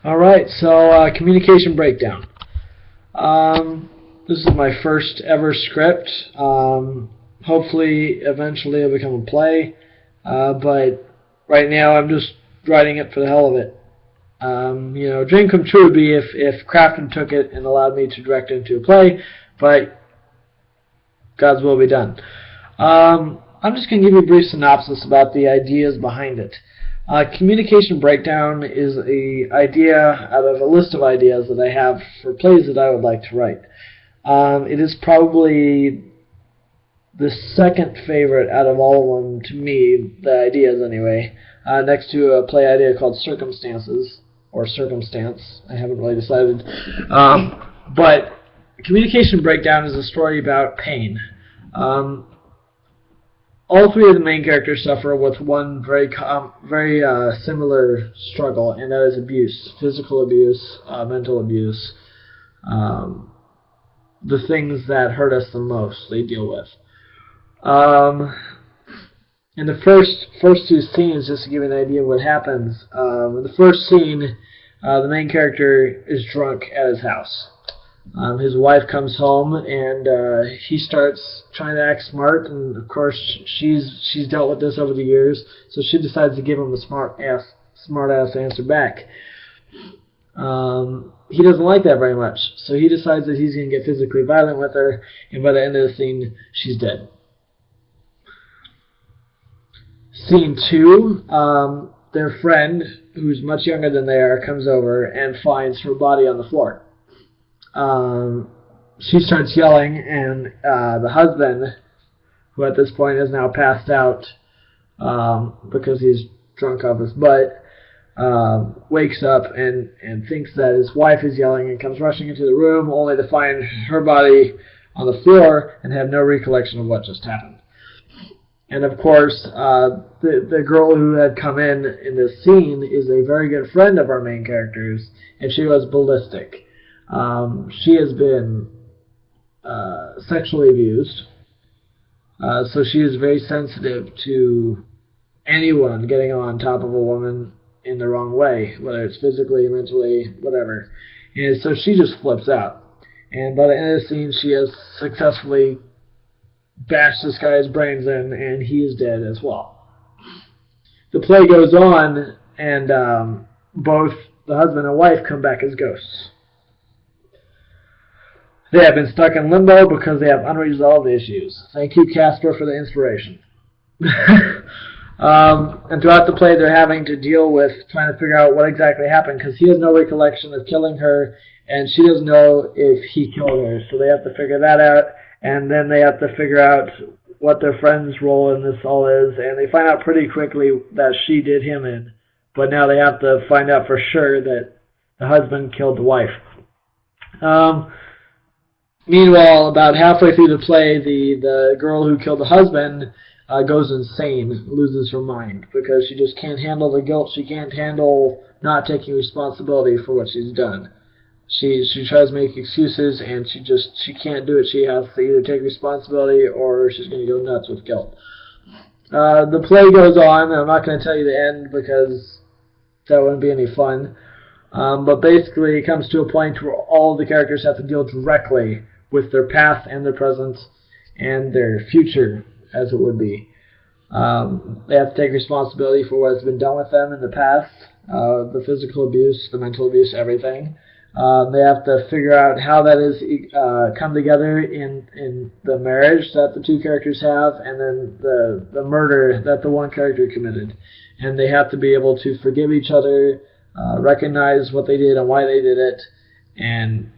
All right, so communication breakdown. This is my first ever script. Hopefully, eventually, it'll become a play. But right now, I'm just writing it for the hell of it. Dream come true would be if Crafton took it and allowed me to direct it into a play, but God's will be done. I'm just going to give you a brief synopsis about the ideas behind it. Communication breakdown is an idea out of a list of ideas that I have for plays that I would like to write. It is probably the second favorite out of all of them to me, the ideas anyway, next to a play idea called Circumstances, or Circumstance. I haven't really decided. But Communication Breakdown is a story about pain. All three of the main characters suffer with one very similar struggle, and that is abuse, physical abuse, mental abuse, the things that hurt us the most they deal with. In the first two scenes, just to give you an idea of what happens, in the first scene, the main character is drunk at his house. His wife comes home and he starts trying to act smart, and of course she's dealt with this over the years, so she decides to give him a smart ass answer back. He doesn't like that very much, so he decides that he's going to get physically violent with her, and by the end of the scene, she's dead. Scene 2, their friend, who's much younger than they are, comes over and finds her body on the floor. She starts yelling, and the husband, who at this point is now passed out because he's drunk off his butt, wakes up and thinks that his wife is yelling and comes rushing into the room, only to find her body on the floor and have no recollection of what just happened. And of course, the girl who had come in this scene is a very good friend of our main characters, and she was ballistic. She has been sexually abused, so she is very sensitive to anyone getting on top of a woman in the wrong way, whether it's physically, mentally, whatever. And so she just flips out. And by the end of the scene, she has successfully bashed this guy's brains in, and he is dead as well. The play goes on, and both the husband and wife come back as ghosts. They have been stuck in limbo because they have unresolved issues. Thank you, Casper, for the inspiration. And throughout the play, they're having to deal with trying to figure out what exactly happened, because he has no recollection of killing her, and she doesn't know if he killed her. So they have to figure that out, and then they have to figure out what their friend's role in this all is, and they find out pretty quickly that she did him in, but now they have to find out for sure that the husband killed the wife. Meanwhile, about halfway through the play, the girl who killed the husband goes insane, loses her mind, because she just can't handle the guilt. She can't handle not taking responsibility for what she's done. She tries to make excuses, and she can't do it. She has to either take responsibility or she's going to go nuts with guilt. The play goes on. I'm not going to tell you the end because that wouldn't be any fun. But basically, it comes to a point where all the characters have to deal directly with their past and their present and their future, as it would be. They have to take responsibility for what has been done with them in the past, the physical abuse, the mental abuse, everything. They have to figure out how that is come together in the marriage that the two characters have, and then the murder that the one character committed. And they have to be able to forgive each other, recognize what they did and why they did it, and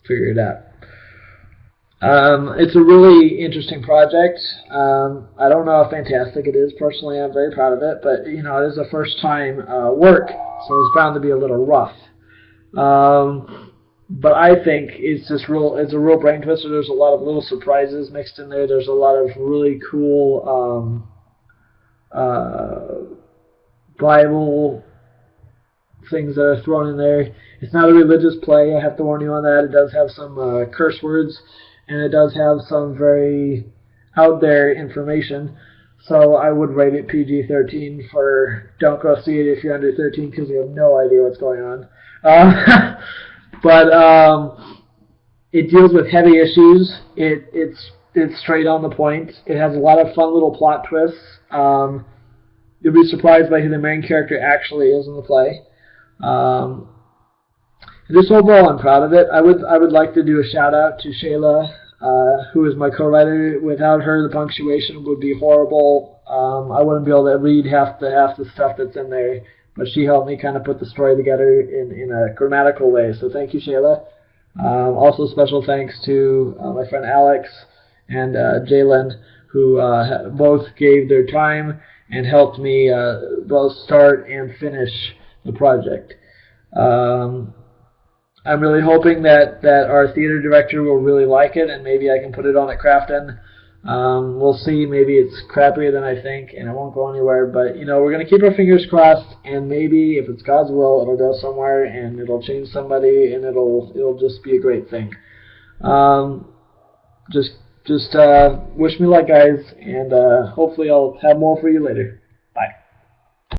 figure it out. It's a really interesting project. I don't know how fantastic it is. Personally, I'm very proud of it, but it is a first time work, so it's bound to be a little rough. But I think it's a real brain twister. There's a lot of little surprises mixed in there. There's a lot of really cool Bible things that are thrown in there. It's not a religious play, I have to warn you on that. It does have some curse words, and it does have some very out there information. So I would rate it PG-13 for don't go see it if you're under 13 because you have no idea what's going on. But it deals with heavy issues. It's straight on the point. It has a lot of fun little plot twists. You'll be surprised by who the main character actually is in the play. Just overall, I'm proud of it. I would like to do a shout out to Shayla, who is my co-writer. Without her, the punctuation would be horrible. I wouldn't be able to read half the stuff that's in there. But she helped me kind of put the story together in a grammatical way. So thank you, Shayla. Also, special thanks to my friend Alex and Jalen, who both gave their time and helped me both start and finish the project. I'm really hoping that our theater director will really like it, and maybe I can put it on at Crafton. We'll see. Maybe it's crappier than I think, and it won't go anywhere. But we're gonna keep our fingers crossed, and maybe if it's God's will, it'll go somewhere, and it'll change somebody, and it'll just be a great thing. Just wish me luck, guys, and hopefully I'll have more for you later.